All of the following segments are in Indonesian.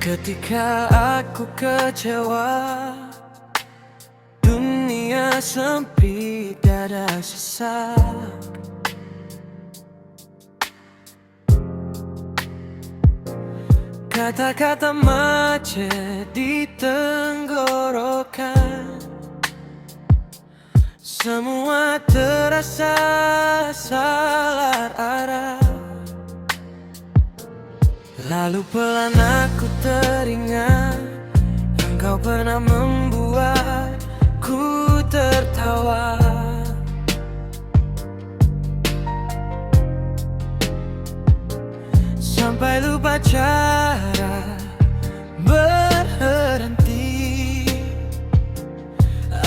Ketika aku kecewa, dunia sempit, dada sesak. Kata-kata macet di tenggorokan, semua terasa salah arah. Lalu pelan aku teringat, engkau pernah membuatku tertawa. Sampai lupa cara berhenti,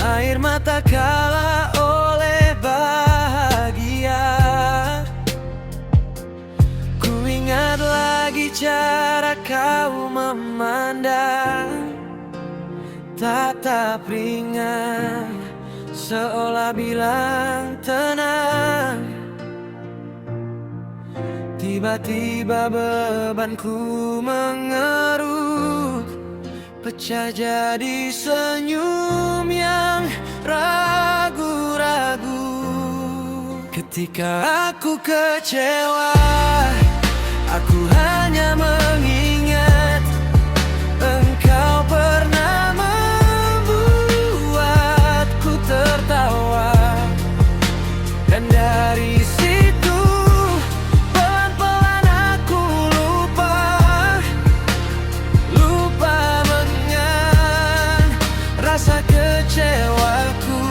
air mata kalah oleh bahagia. Ku ingat lagi cara kau memandang, tatap ringan, seolah bilang tenang. Tiba-tiba bebanku mengerut, pecah jadi senyum yang ragu-ragu. Ketika aku kecewa, aku hanya mengingat engkau pernah membuatku tertawa. Dan dari situ pelan-pelan aku lupa mengenang rasa kecewaku.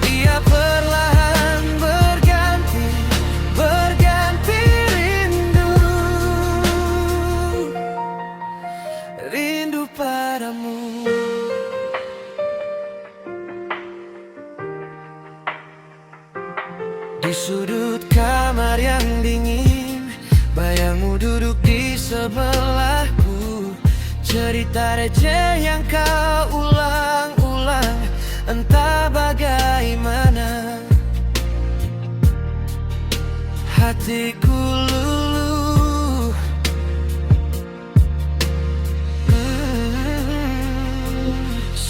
Ia perlahan berganti rindu padamu. Di sudut kamar yang dingin, bayangmu duduk di sebelahku. Cerita receh yang kau ulang-ulang, entah bagaimana hatiku luluh.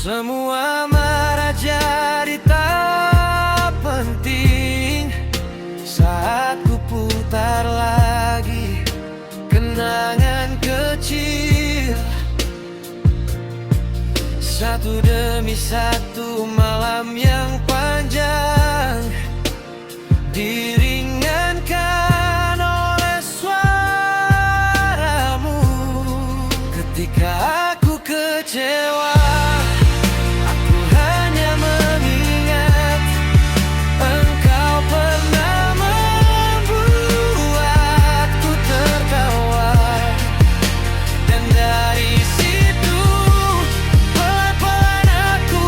Semua marah jadi tak penting saat ku putar lagi kenangan kecil. Satu demi satu malam yang panjang diringankan oleh suaramu. Ketika aku kecewa, aku hanya mengingat engkau pernah membuatku tertawa. Dan dari situ pelan-pelan aku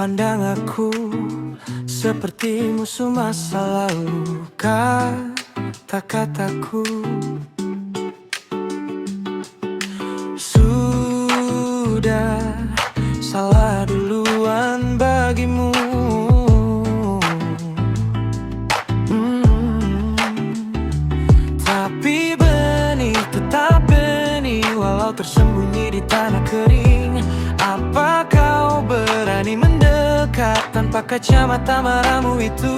pandang aku seperti musuh masa lalu. Kata-kataku sudah salah duluan bagimu. Tapi benih tetap benih, walau tersembunyi di tanah kering. Apa kau berani mendekat tanpa kacamata marahmu itu?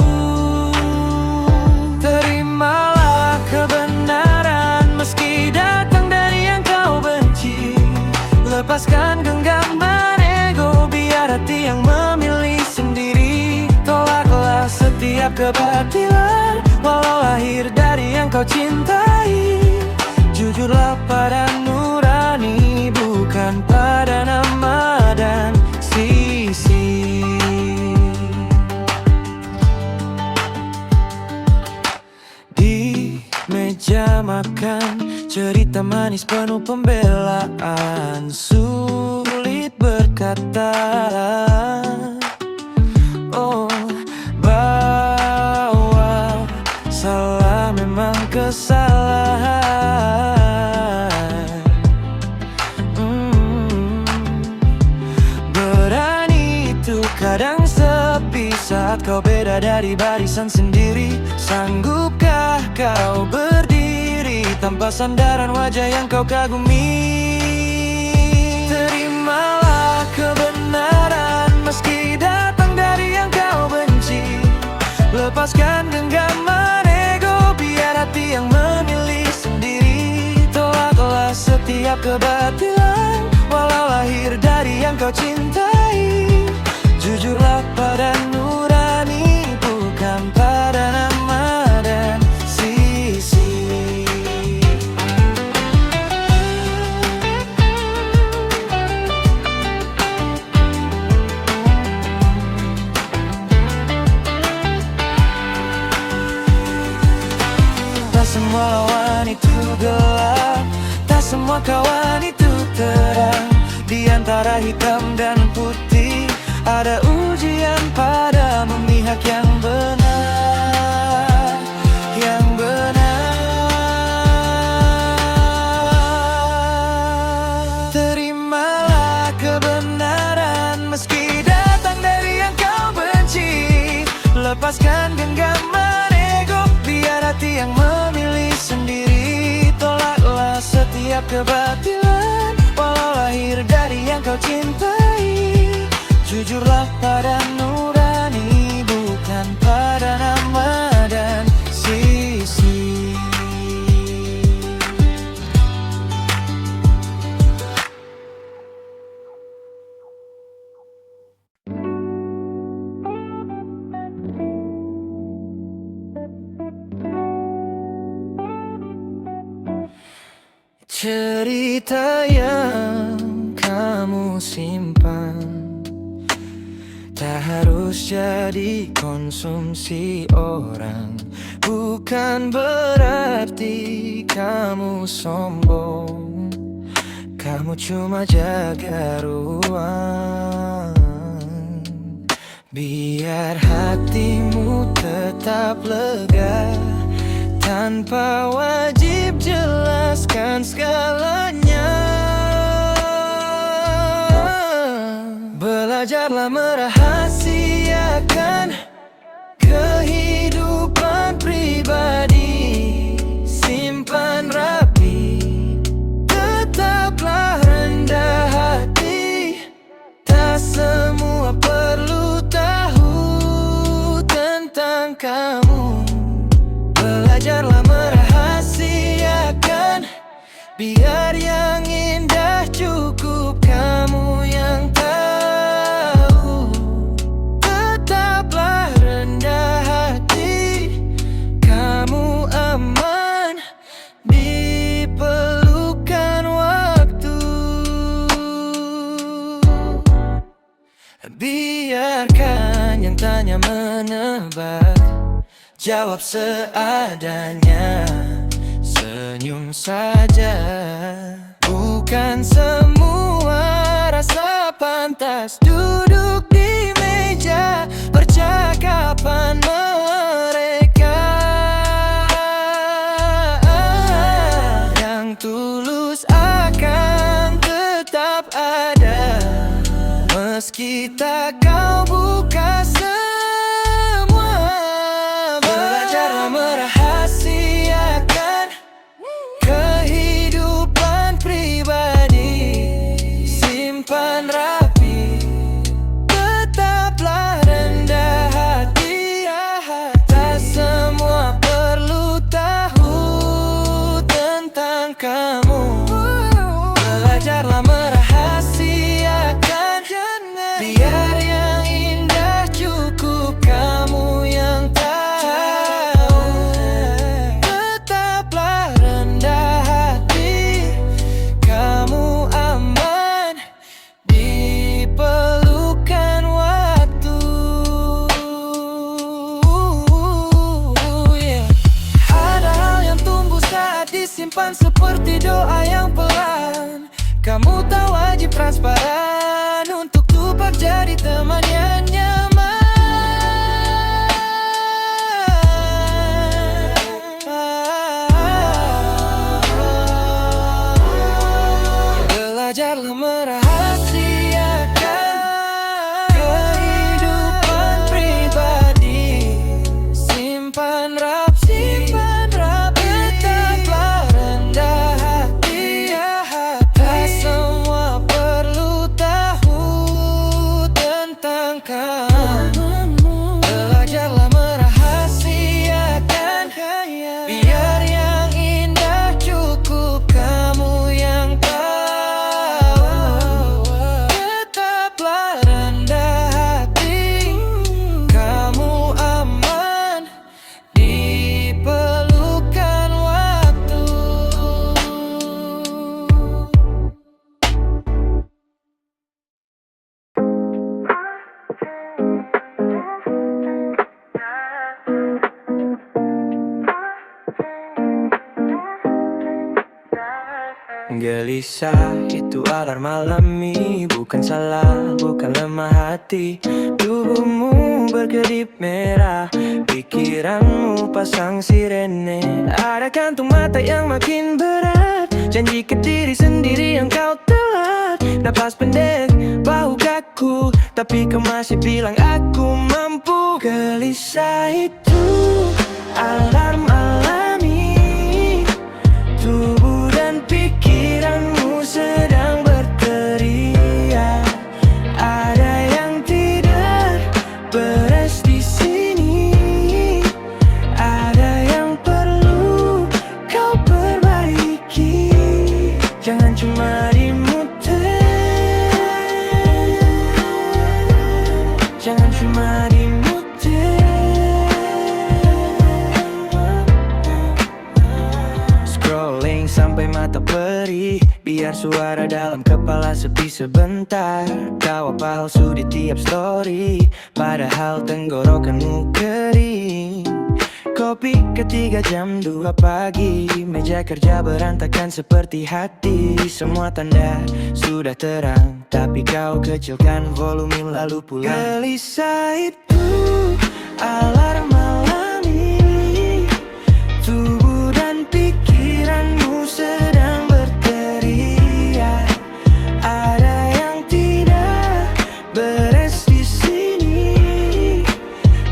Terimalah kebenaran meski datang dari yang kau benci. Lepaskan genggaman ego, biar hati yang memilih sendiri. Tolaklah setiap kebatilan, walau lahir dari yang kau cintai. Jujurlah pada nurani, bukan pada nama dan sisi. Di meja makan, cerita manis penuh pembelaan. Sulit berkata, oh, bahwa salah memang kesalahan. Berani itu kadang sepi saat kau beda dari barisan sendiri. Sanggupkah kau berdiri tanpa sandaran wajah yang kau kagumi? Terimalah kebenaran meski datang dari yang kau benci. Lepaskan genggaman ego, biar hati yang memilih sendiri. Tolaklah setiap kebatilan, walau lahir dari yang kau cintai. Jujurlah pada nurani, bukan pada nama dan sisi. Tak semua lawan itu gelap, tak semua kawan itu terang. Di antara hitam dan putih ada ujian pada memihak yang benar, yang benar. Terimalah kebenaran meski datang dari yang kau benci. Lepaskan genggaman ego, biar hati yang memilih sendiri. Tolaklah setiap kebatilan, walau lahir dari yang kau cintai. Jujurlah pada nurani, bukan pada nama dan sisi. Cerita yang kamu simpan tak harus jadi konsumsi orang. Bukan berarti kamu sombong, kamu cuma jaga ruang. Biar hatimu tetap lega, tanpa wajib jelaskan segalanya. Belajarlah merahasiakan kehidupan pribadi. Simpan rapi, tetaplah rendah hati. Tak semua perlu tahu tentang kamu. Belajarlah merahasiakan, biar yang indah cukup kamu yang tahu. Tetaplah rendah hati, kamu aman di pelukan waktu. Biarkan yang tanya menebak, jawab seadanya, senyum saja. Bukan semua rasa pantas duduk di meja tas kita kau buka semua. Belajarlah merahasiakan kehidupan pribadi. Simpan rapi, tetaplah rendah hati. Tak semua perlu tahu tentang kamu. Belajarlah merahasiakan, biar yang indah cukup kamu yang tahu. Tetaplah rendah hati, kamu aman di pelukan waktu. Ada hal yang tumbuh saat disimpan seperti doa yang pelan. Kamu tak wajib transparan untuk tumpah jadi teman yang nyaman. Belajarlah merahasiakan kehidupan pribadi. Simpan rapi, tetaplah rendah hati. Tak semua perlu tahu tentang kamu. Belajarlah merahasiakan, biar yang indah cukup kamu yang tahu. Tetaplah rendah hati, kamu aman di pelukan waktu. Gelisah itu alarm alami, bukan salah, bukan lemah hati. Tubuhmu berkedip merah, pikiranmu pasang sirene. Ada kantung mata yang makin berat, janji ke diri sendiri yang kau telat. Napas pendek, bahu kaku, tapi kau masih bilang aku mampu. Gelisah itu alarm alami, tubuh dan pikiranmu sedang berteriak. Ada yang tidak beres di sini, ada yang perlu kau perbaiki. Jangan cuma dimuter, jangan cuma dimuter. Scrolling sampai mata perih, biar suara dalam kepala sepi sebentar. Tawa palsu di tiap story, padahal tenggorokanmu kering. Kopi ketiga jam 2 pagi, meja kerja berantakan seperti hati. Semua tanda sudah terang, tapi kau kecilkan volume lalu pulang. Gelisah itu alarm alami, tubuh dan pikiranmu sedang berteriak. Ada yang tidak beres di sini,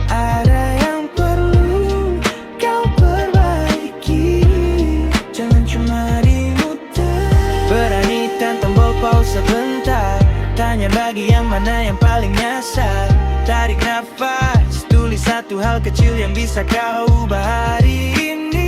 ada yang perlu kau perbaiki. Jangan cuma dimuter. Berani tekan tombol pause sebentar, tanya bagi yang mana yang paling nyasar. Tarik nafas, tulis satu hal kecil yang bisa kau ubah hari ini.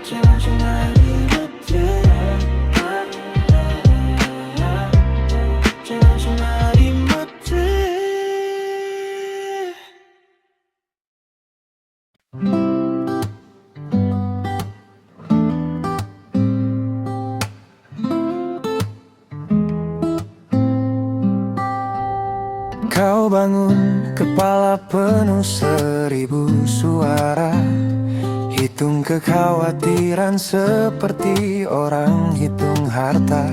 Jangan cuma dimuter, jangan cuma dimuter. Kau bangun, kepala penuh 1000 suara. Hitung kekhawatiran seperti orang hitung harta.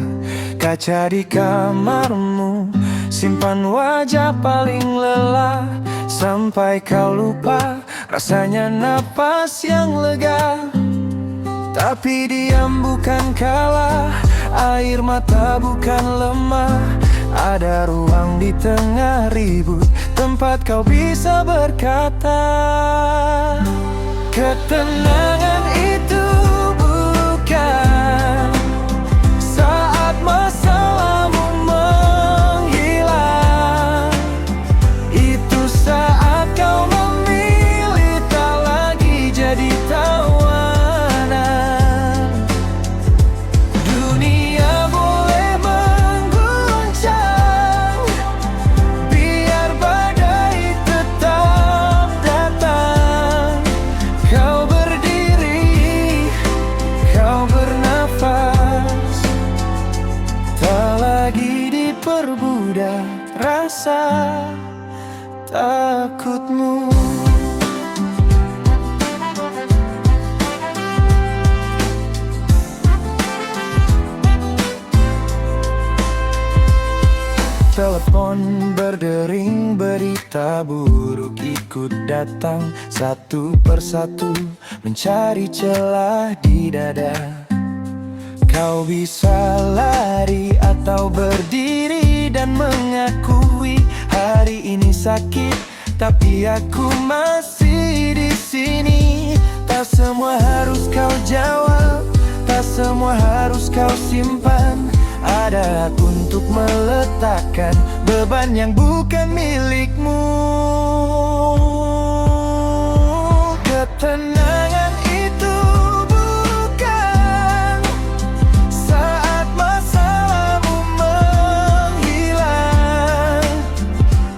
Kaca di kamarmu Simpan wajah paling lelah sampai kau lupa rasanya napas yang lega. Tapi diam bukan kalah, air mata bukan lemah. Ada ruang di tengah ribut, tempat kau bisa berkata. Ketenangan itu bukan saat masalahmu menghilang. Itu saat kau memilih tak lagi jadi tawanan. Dunia boleh mengguncang, biar badai tetap datang. Kau berdiri, kau bernafas, tak lagi diperbudak rasa takutmu. Telepon berdering, berita buruk ikut datang satu persatu, mencari celah di dada. Kau bisa lari atau berdiri dan mengakui hari ini sakit, tapi aku masih di sini. Tak semua harus kau jawab, tak semua harus kau simpan. Ada hak untuk meletakkan beban yang bukan milikmu. Ketenangan itu bukan saat masalahmu menghilang.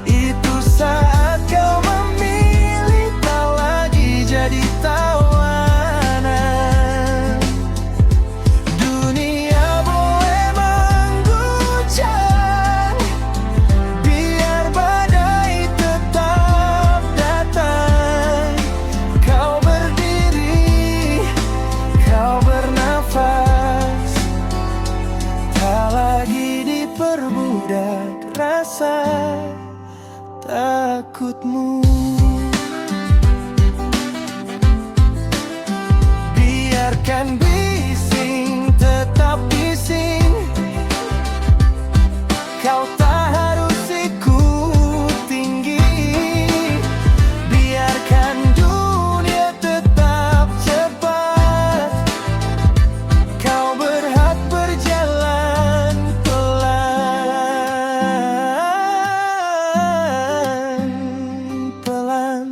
Itu saat kau memilih tak lagi jadi tawanan. Dunia boleh mengguncang, biar badai tetap datang. Kau berdiri, kau bernafas, tak lagi diperbudak rasa takutmu. Biarkan bising tetap bising, kau tak harus ikut tinggi. Biarkan dunia tetap cepat, kau berhak berjalan pelan-pelan,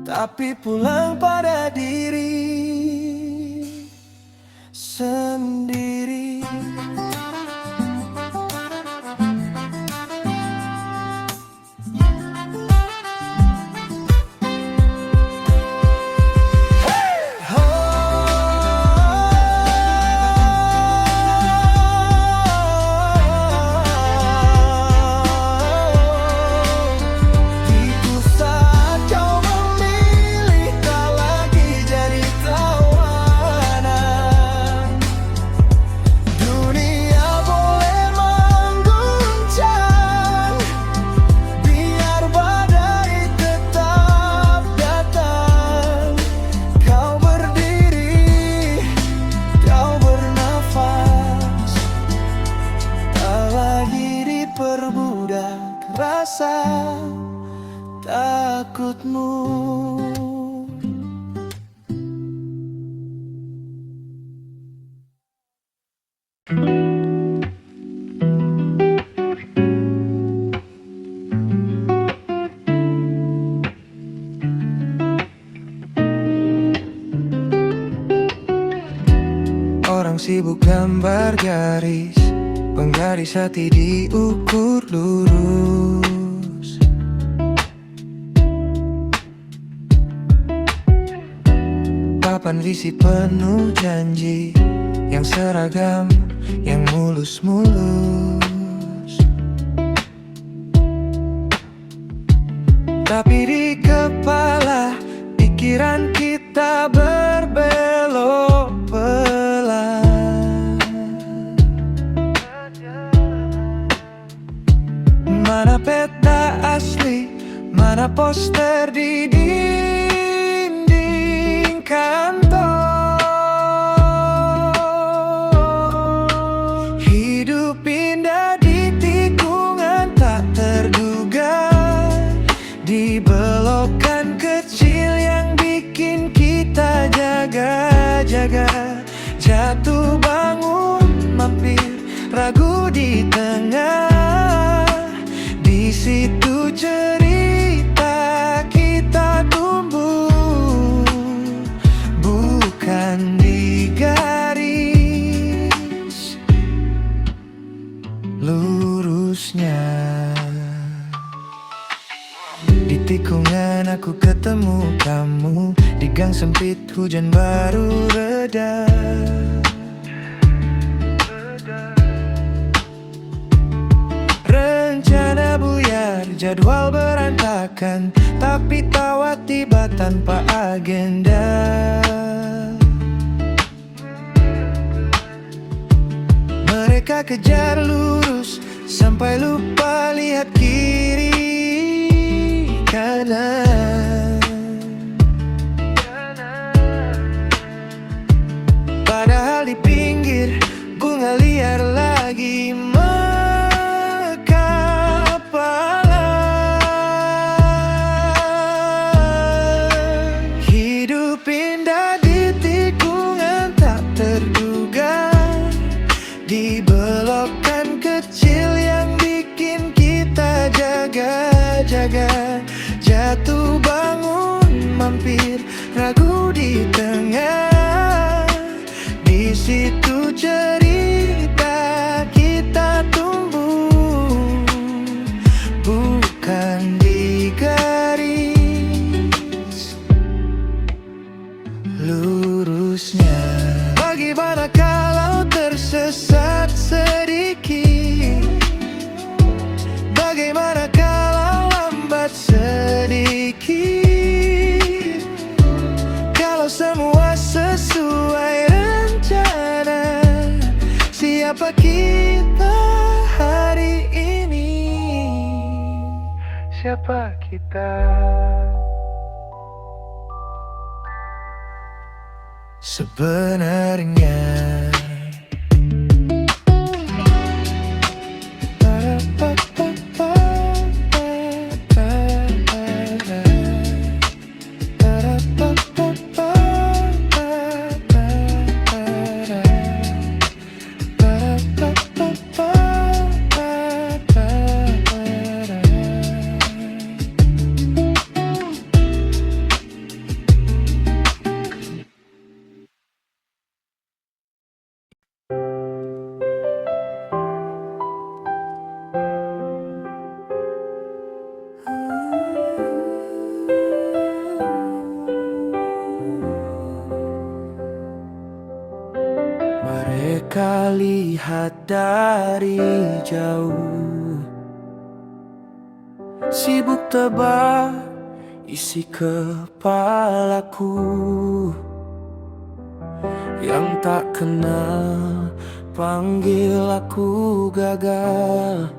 tapi pulang pada diri sendiri. Itu saat kau memilih tak lagi jadi tawanan. Dunia boleh mengguncang, biar badai tetap datang. Kau berdiri, kau bernafas, tak lagi diperbudak rasa takutmu. Orang sibuk gambar garis, penggaris hati diukur lurus. Papan visi penuh janji, yang seragam, yang mulus-mulus. Tapi di kepala, pikiran kita berbelok pelan. mana poster di dinding kantor. Hidup indah di tikungan tak terduga, di belokan kecil yang bikin kita jaga-jaga. Jatuh bangun mampir, ragu di tengah. Di situ cerita kita tumbuh, bukan di garis lurusnya. Di tikungan aku ketemu kamu, di gang sempit hujan baru reda. Rencana buyar, jadwal berantakan, tapi tawa tiba tanpa agenda. Mereka kejar lurus sampai lupa lihat kiri kanan. Padahal di pinggir bunga liar lagi mekapalan. Hidup indah di tikungan tak terduga, di belokan kecil yang bikin kita jaga-jaga. Jatuh bangun mampir, ragu di tengah. Di situ cerita kita tumbuh, bukan di garis lurusnya. Bagaimana kalau tersesat sedikit? Bagaimana kalau lambat sedikit? Kalau semua sesuai rencana, siapa kita hari ini? Siapa kita sebenarnya? Mereka lihat dari jauh, sibuk tebak isi kepalaku. Yang tak kenal panggil aku gagal,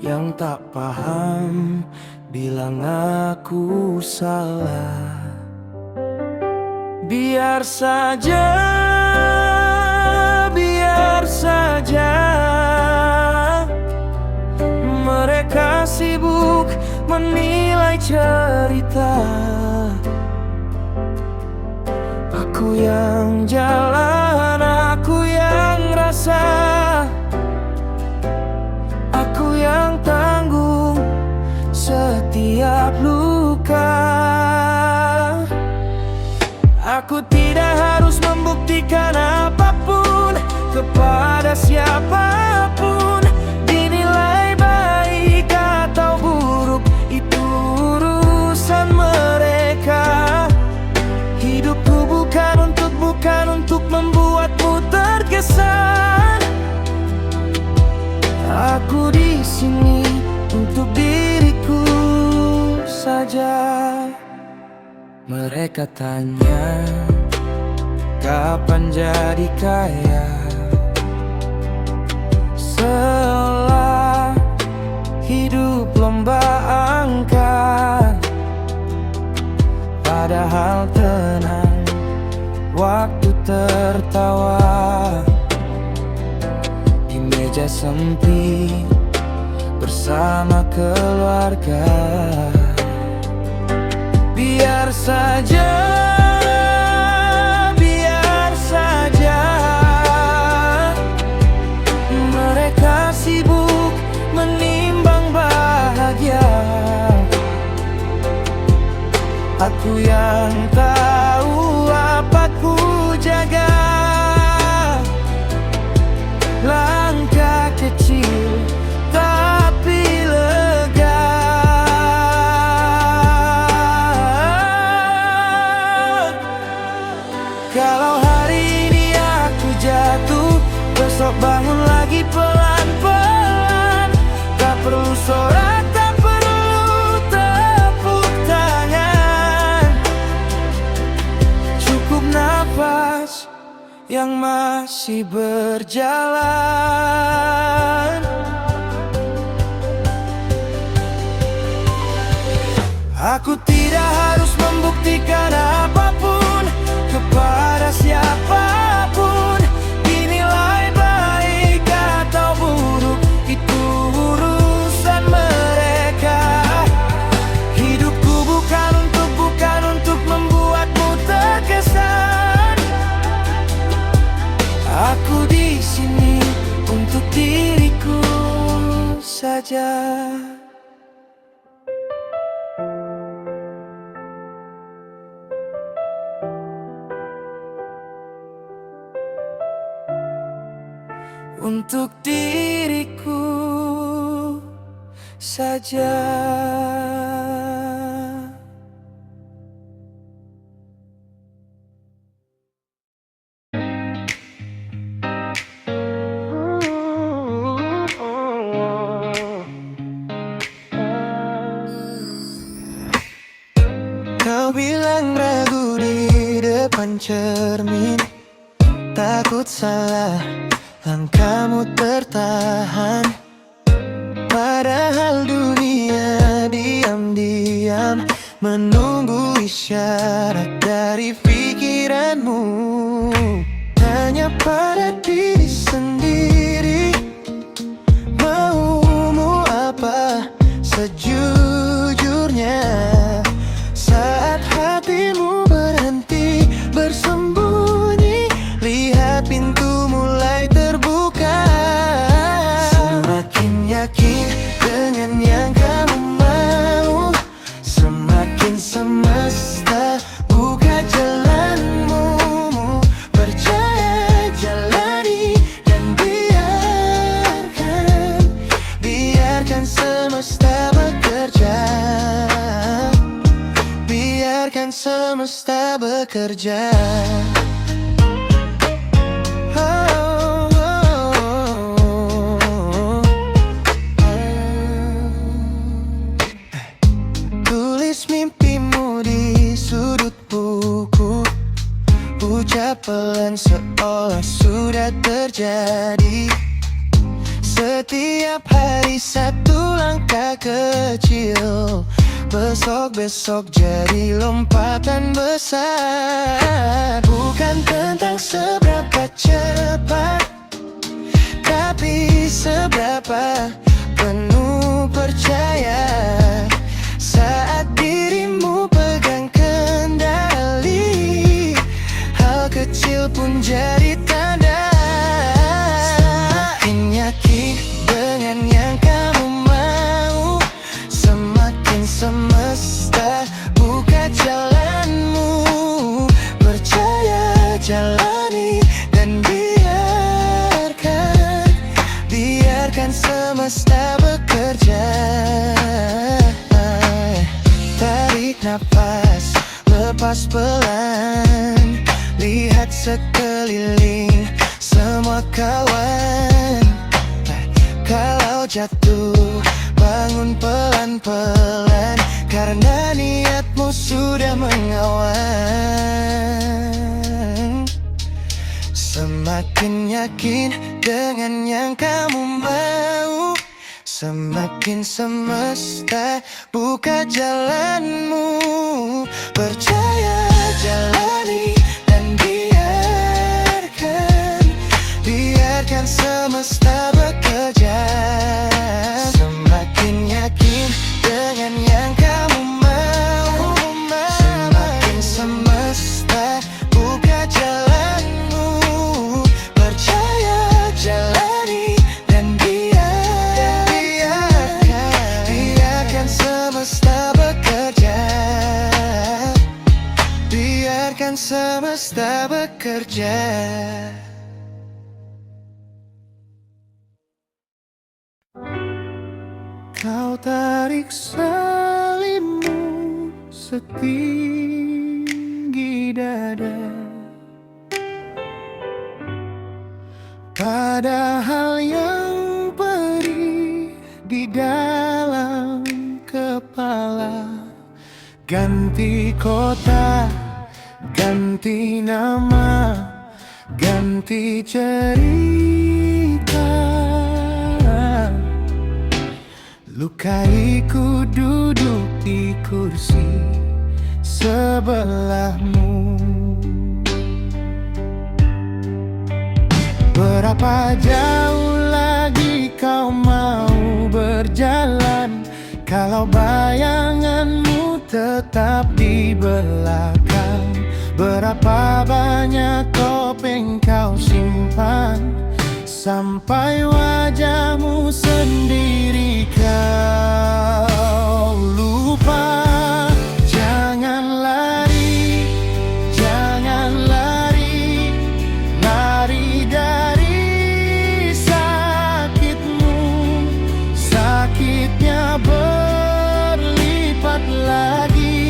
yang tak paham bilang aku salah. Biar saja, biar saja. Mereka sibuk menilai cerita, aku yang jalan, aku yang rasa, aku yang tanggung setiap luka. Aku tidak harus membuktikan apapun kepada siapapun. Dinilai baik atau buruk itu urusan mereka. Hidupku bukan untuk membuatmu terkesan. Aku di sini untuk diriku saja. Mereka tanya, kapan jadi kaya? Seolah hidup lomba padahal tenang. Waktu tertawa di meja sempit bersama keluarga. Biar saja, biar saja mereka sibuk menimbang bahagia. Aku yang tahu apa ku jaga. Langkah kecil tapi lega. Kalau hari ini aku jatuh, besok bangun lagi pelan-pelan. Tak perlu sorak, tak perlu tepuk tangan. Cukup nafas yang masih berjalan. Aku tidak harus membuktikan apapun kepada siapapun. Dinilai baik atau buruk, itu urusan mereka. Hidupku bukan untuk membuatmu terkesan. Aku di sini untuk diriku saja. Untuk diriku saja. Kau bilang ragu di depan cermin, takut salah, langkahmu tertahan. Padahal dunia diam-diam menunggu isyarat dari pikiranmu. Tanya pada diri sendiri, maumu apa sejujurnya. Saat hatimu berhenti bersembunyi, lihat pintu mulai terbuka. Semakin yakin dengan yang kamu mau, semakin semesta buka jalanmu. Percaya, jalani, dan biarkan semesta bekerja. Biarkan semesta bekerja. Tulis mimpimu di sudut buku, ucap pelan seolah sudah terjadi. Setiap hari satu langkah kecil, besok-besok jadi lompatan besar. Bukan tentang seberapa cepat, tapi seberapa penuh percaya. Saat dirimu pegang kendali, hal kecil pun jadi tanda. Semakin yakin dengan yang kamu mau, semakin semesta buka jalanmu. Percaya, jalani, dan biarkan semesta bekerja. Tarik nafas, lepas pelan, lihat sekeliling, semua kawan. Kalau jatuh, bangun pelan-pelan, karena niatmu sudah mengawan. Semakin yakin dengan yang kamu mau, Semakin semesta buka jalanmu, percaya jalani dan biarkan semesta bekerja. Semakin yakin dengan yang kamu mau, semakin semesta buka jalanmu, percaya jalani dan biarkan semesta bekerja. Biarkan semesta bekerja. Kau tarik selimut setinggi dada, padahal yang perih di dalam kepala. Ganti kota, ganti nama, ganti cerita. Lukaiku duduk di kursi sebelahmu. Berapa jauh lagi kau mau berjalan, kalau bayanganmu tetap di belakang? Berapa banyak topeng kau simpan, sampai wajahmu sendiri kau lupa. Jangan lari, jangan lari, lari dari sakitmu. Sakitnya berlipat lagi.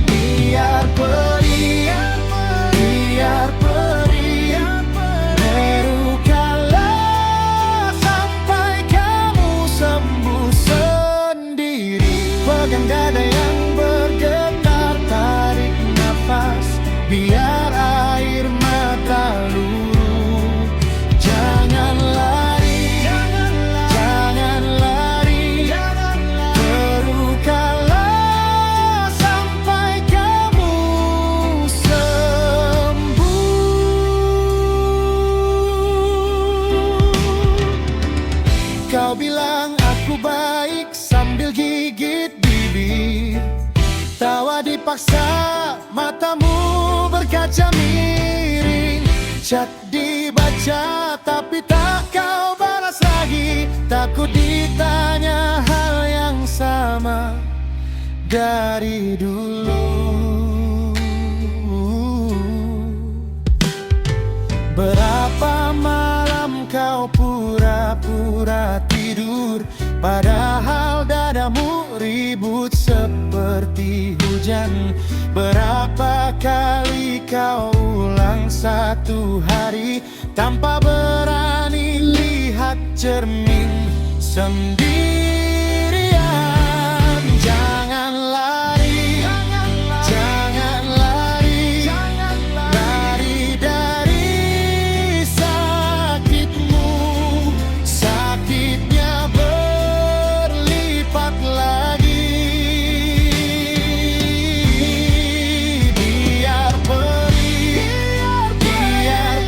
Biar perih, biar perih, terukalah sampai kamu sembuh sendiri. Pegang dada yang bergetar, tarik nafas, biar air mata luruh. Jangan lari, jangan lari, terukalah sampai kamu sembuh. Kau bilang aku baik sambil gigit bibir, tawa dipaksa, matamu berkaca miring. Chat dibaca tapi tak kau balas lagi, takut ditanya hal yang sama dari dulu. Berapa malam kau pura-pura tidur, padahal dadamu ribut seperti hujan. Berapa kali kau ulang satu hari tanpa berani lihat cermin sendirian. Jangan lari, jangan lari, lari dari sakitmu. Sakitnya berlipat lagi. Biar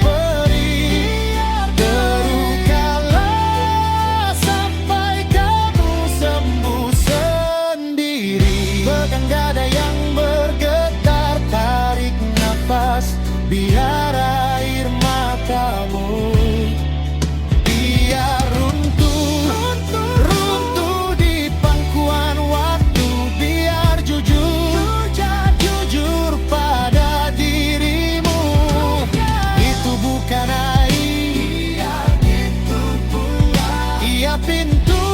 perih, terukalah sampai kamu sembuh sendiri. Pegang dada yang bergetar, tarik nafas, biar air matamu biar runtuh, runtuh di pangkuan waktu. Biar jujur, jujur pada dirimu. Itu bukan air, ia pintu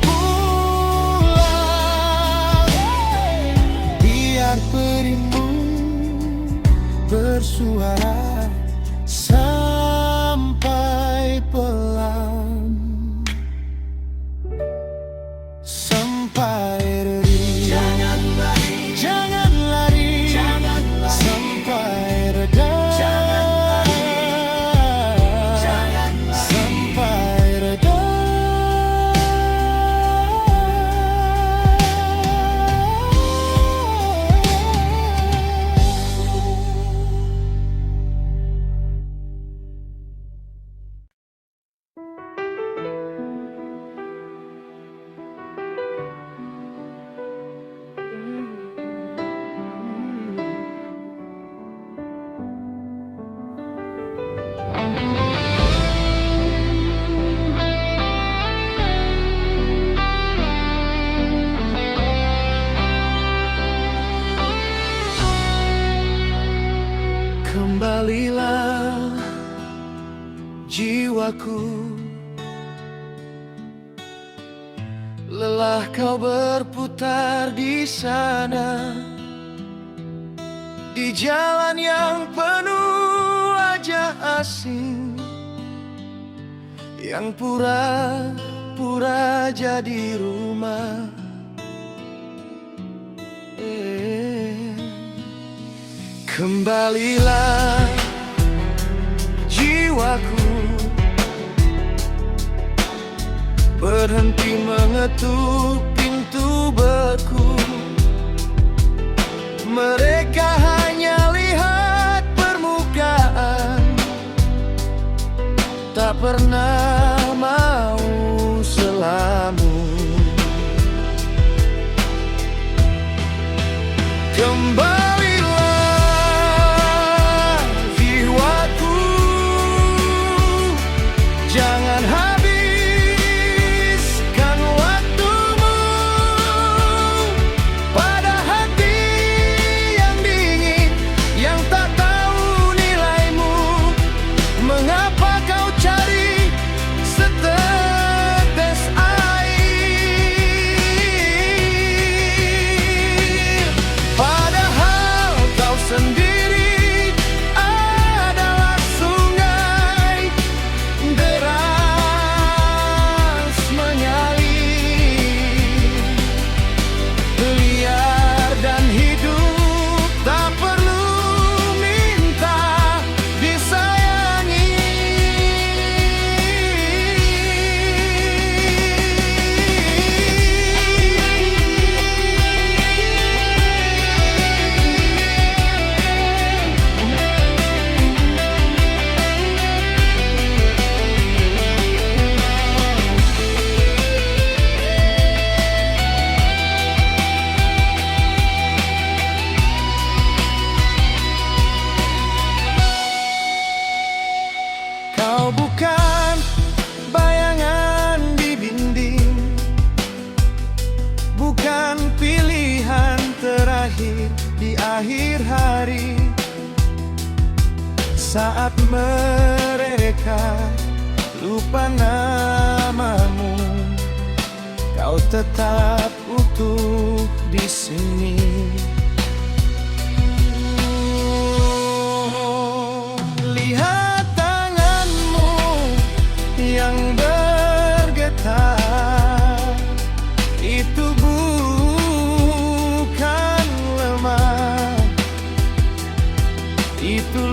pulang. Biar perihmu bersuara sampai pelan, sampai reda. Jangan lari, jangan lari, sampai reda. Kembalilah jiwaku, lelah kau berputar di sana, di jalan yang penuh wajah asing, yang pura-pura jadi rumah. Kembalilah jiwaku, berhenti mengetuk pintu beku. Mereka hanya lihat permukaan, tak pernah mau selamu. Kembalilah jiwaku, jangan habiskan waktumu pada hati yang dingin, yang tak tahu nilaimu. Mengapa kau cari setetes air, padahal kau sendiri adalah sungai deras mengalir. Liar dan hidup tak perlu minta disayangi. Kau bukan bayangan di dinding, bukan pilihan terakhir di akhir hari. Saat mereka lupa namamu, kau tetap utuh di sini. Lihat tanganmu yang bergetar, itu bukan lemah, itu